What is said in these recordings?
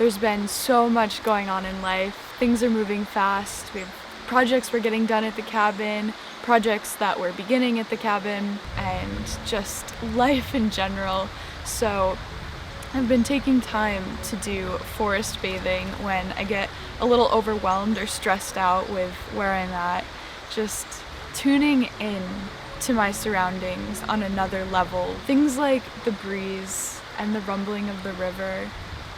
There's been so much going on in life. Things are moving fast. We have projects we're getting done at the cabin, projects that we're beginning at the cabin, and just life in general. So I've been taking time to do forest bathing when I get a little overwhelmed or stressed out with where I'm at. Just tuning in to my surroundings on another level. Things like the breeze and the rumbling of the river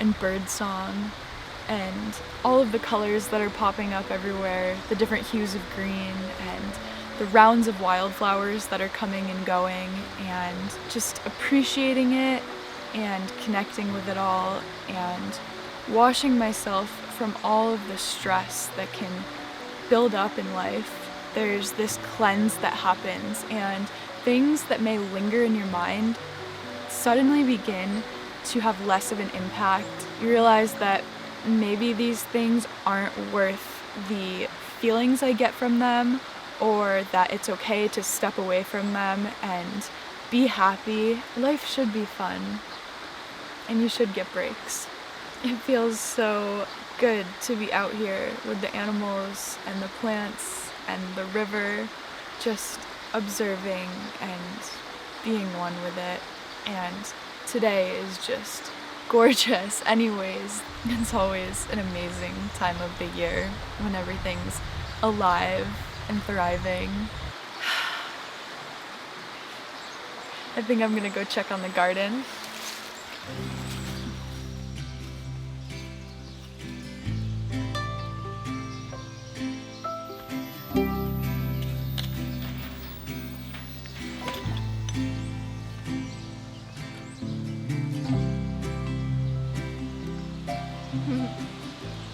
and bird song and all of the colors that are popping up everywhere, the different hues of green and the rounds of wildflowers that are coming and going, and just appreciating it and connecting with it all and washing myself from all of the stress that can build up in life. There's this cleanse that happens, and things that may linger in your mind suddenly begin to have less of an impact. You realize that maybe these things aren't worth the feelings I get from them, or that it's okay to step away from them and be happy. Life should be fun, and you should get breaks. It feels so good to be out here with the animals and the plants and the river, just observing and being one with it. And today is just gorgeous anyways. It's always an amazing time of the year when everything's alive and thriving. I think I'm gonna go check on the garden.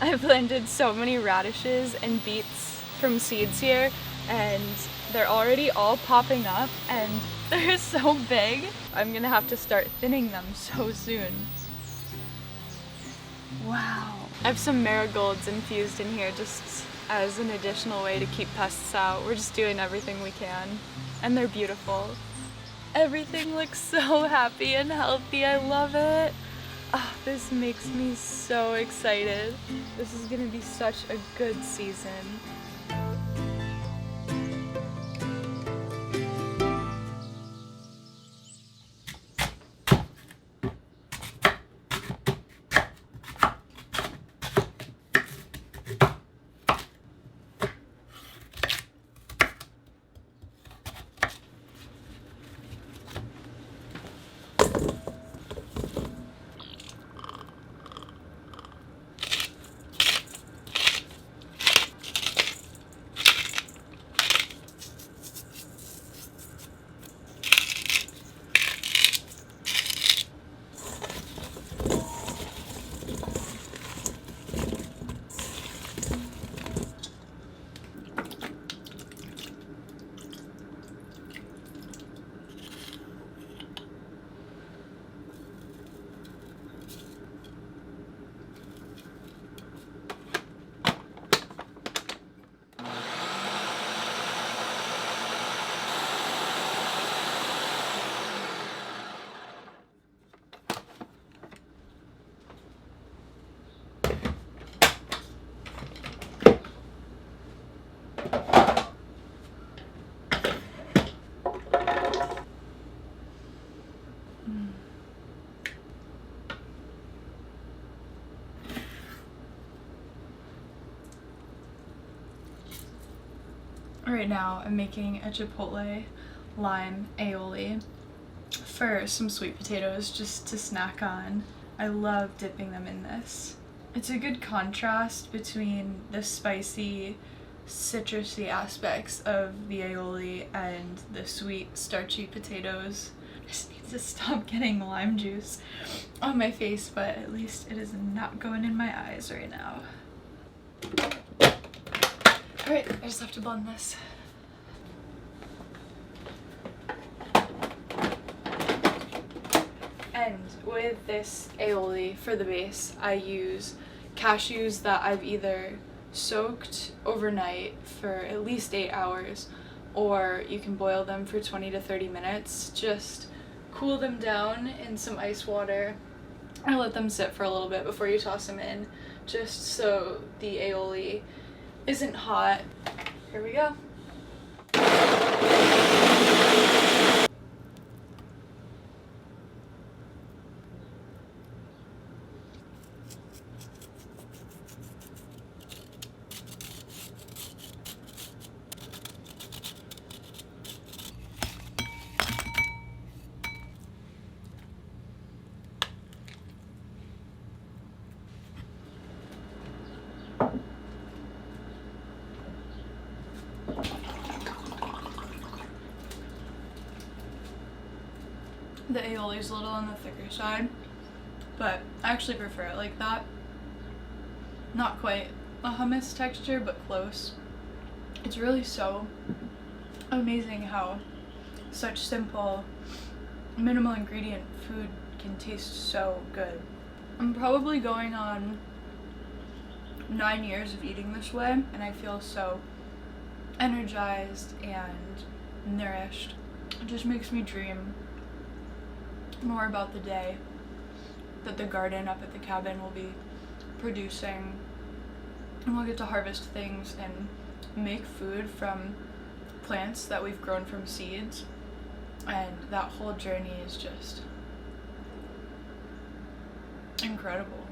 I planted so many radishes and beets from seeds here, and they're already all popping up and they're so big. I'm gonna have to start thinning them so soon. Wow. I have some marigolds infused in here just as an additional way to keep pests out. We're just doing everything we can, and they're beautiful. Everything looks so happy and healthy. I love it. Oh, this makes me so excited. This is gonna be such a good season. Right now I'm making a Chipotle lime aioli for some sweet potatoes just to snack on. I love dipping them in this. It's a good contrast between the spicy, citrusy aspects of the aioli and the sweet, starchy potatoes. I just need to stop getting lime juice on my face, but at least it is not going in my eyes right now. Alright, I just have to blend this. And with this aioli for the base, I use cashews that I've either soaked overnight for at least 8 hours, or you can boil them for 20 to 30 minutes. Just cool them down in some ice water I let them sit for a little bit before you toss them in, just so the aioli isn't hot. Here we go. The aioli is a little on the thicker side, but I actually prefer it like that. Not quite a hummus texture, but close. It's really so amazing how such simple, minimal ingredient food can taste so good. I'm probably going on 9 years of eating this way, and I feel so energized and nourished. It just makes me dream more about the day that the garden up at the cabin will be producing, and we'll get to harvest things and make food from plants that we've grown from seeds, and that whole journey is just incredible.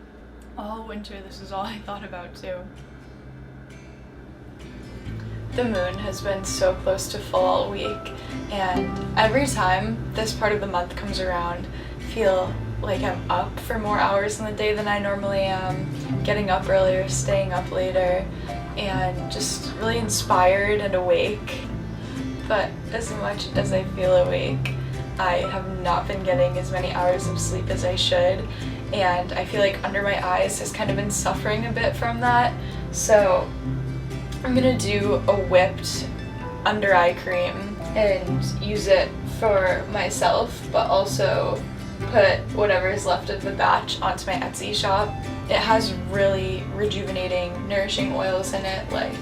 All winter this is all I thought about too. The moon has been so close to full all week, and every time this part of the month comes around, I feel like I'm up for more hours in the day than I normally am, getting up earlier, staying up later, and just really inspired and awake. But as much as I feel awake, I have not been getting as many hours of sleep as I should, and I feel like under my eyes has kind of been suffering a bit from that. So I'm gonna do a whipped under eye cream and use it for myself, but also put whatever is left of the batch onto my Etsy shop. It has really rejuvenating, nourishing oils in it, like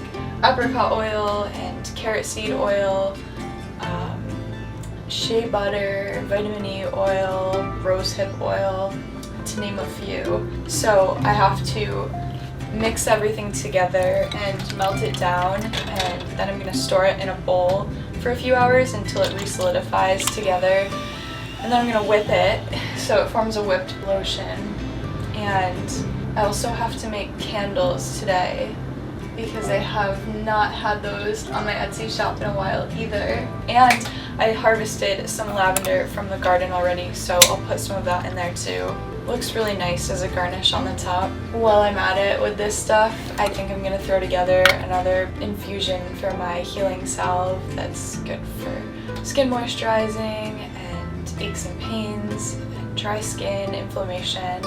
apricot oil and carrot seed oil, shea butter, vitamin E oil, rosehip oil, to name a few. So I have to mix everything together and melt it down, and then I'm going to store it in a bowl for a few hours until it re-solidifies together, and then I'm going to whip it so it forms a whipped lotion. And I also have to make candles today because I have not had those on my Etsy shop in a while either, and I harvested some lavender from the garden already, so I'll put some of that in there too. Looks really nice as a garnish on the top. While I'm at it with this stuff, I think I'm gonna throw together another infusion for my healing salve that's good for skin moisturizing and aches and pains and dry skin, inflammation.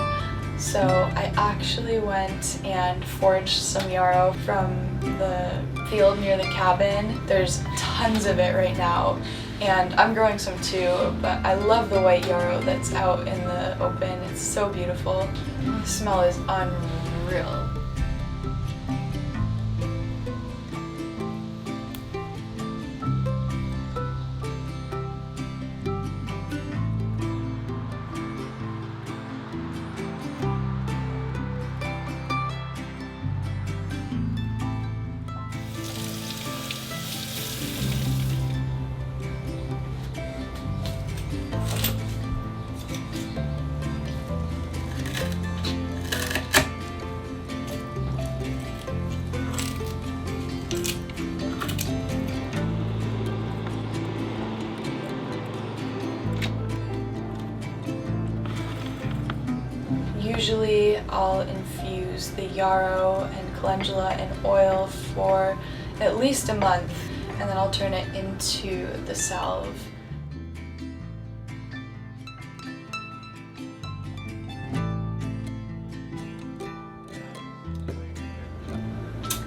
So I actually went and foraged some yarrow from the field near the cabin. There's tons of it right now, and I'm growing some too, but I love the white yarrow that's out in the open. It's so beautiful. The smell is unreal. Usually I'll infuse the yarrow and calendula in oil for at least a month, and then I'll turn it into the salve.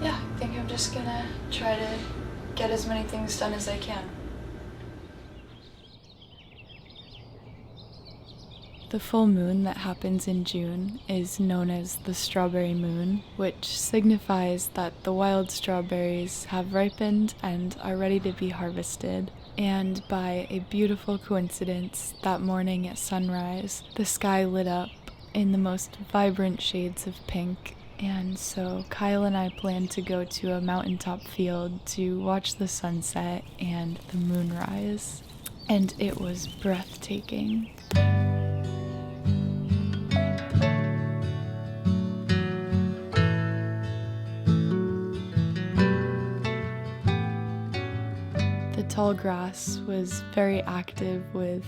Yeah, I think I'm just gonna try to get as many things done as I can. The full moon that happens in June is known as the strawberry moon, which signifies that the wild strawberries have ripened and are ready to be harvested. And by a beautiful coincidence, that morning at sunrise, the sky lit up in the most vibrant shades of pink. And so Kyle and I planned to go to a mountaintop field to watch the sunset and the moonrise. And it was breathtaking. The tall grass was very active with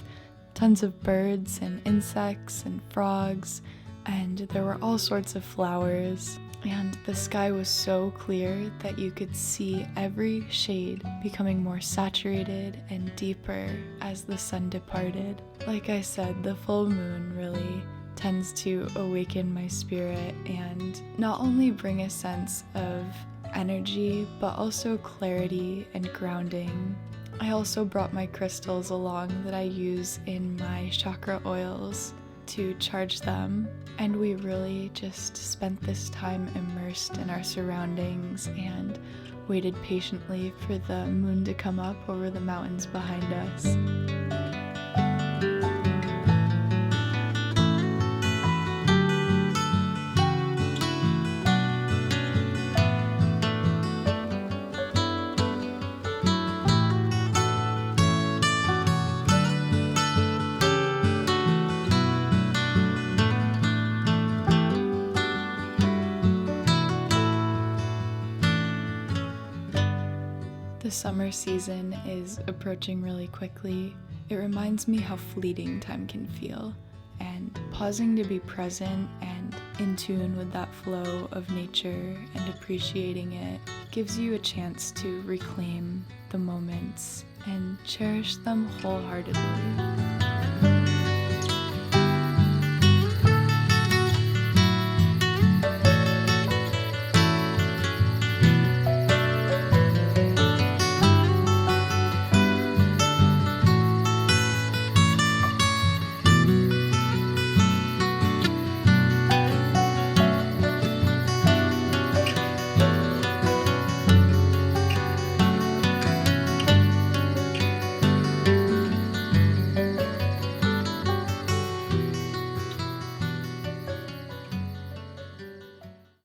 tons of birds and insects and frogs, and there were all sorts of flowers, and the sky was so clear that you could see every shade becoming more saturated and deeper as the sun departed. Like I said, the full moon really tends to awaken my spirit and not only bring a sense of energy, but also clarity and grounding. I also brought my crystals along that I use in my chakra oils to charge them, and we really just spent this time immersed in our surroundings and waited patiently for the moon to come up over the mountains behind us. The summer season is approaching really quickly. It reminds me how fleeting time can feel, and pausing to be present and in tune with that flow of nature and appreciating it gives you a chance to reclaim the moments and cherish them wholeheartedly.